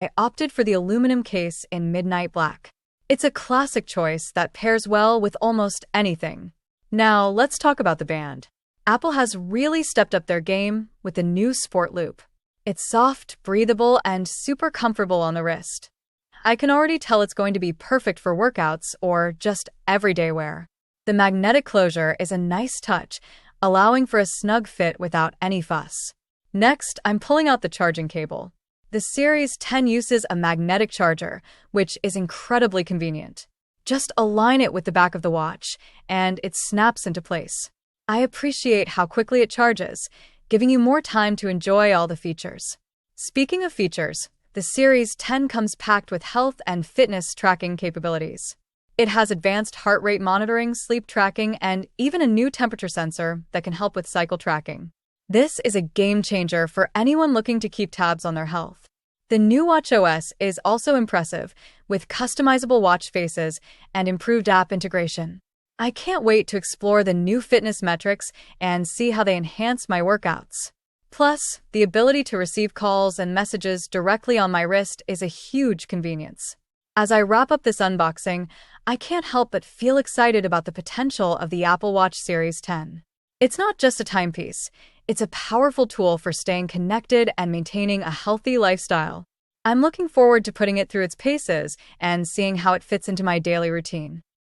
I opted for the aluminum case in midnight black. It's a classic choice that pairs well with almost anything. Now, let's talk about the band. Apple has really stepped up their game with the new Sport Loop. It's soft, breathable, and super comfortable on the wrist. I can already tell it's going to be perfect for workouts or just everyday wear. The magnetic closure is a nice touch, allowing for a snug fit without any fuss. Next, I'm pulling out the charging cable. The Series 10 uses a magnetic charger, which is incredibly convenient. Just align it with the back of the watch, and it snaps into place. I appreciate how quickly it charges, giving you more time to enjoy all the features. Speaking of features, the Series 10 comes packed with health and fitness tracking capabilities. It has advanced heart rate monitoring, sleep tracking, and even a new temperature sensor that can help with cycle tracking. This is a game changer for anyone looking to keep tabs on their health. The new watchOS is also impressive, with customizable watch faces and improved app integration. I can't wait to explore the new fitness metrics and see how they enhance my workouts. Plus, the ability to receive calls and messages directly on my wrist is a huge convenience. As I wrap up this unboxing, I can't help but feel excited about the potential of the Apple Watch Series 10. It's not just a timepiece, it's a powerful tool for staying connected and maintaining a healthy lifestyle. I'm looking forward to putting it through its paces and seeing how it fits into my daily routine.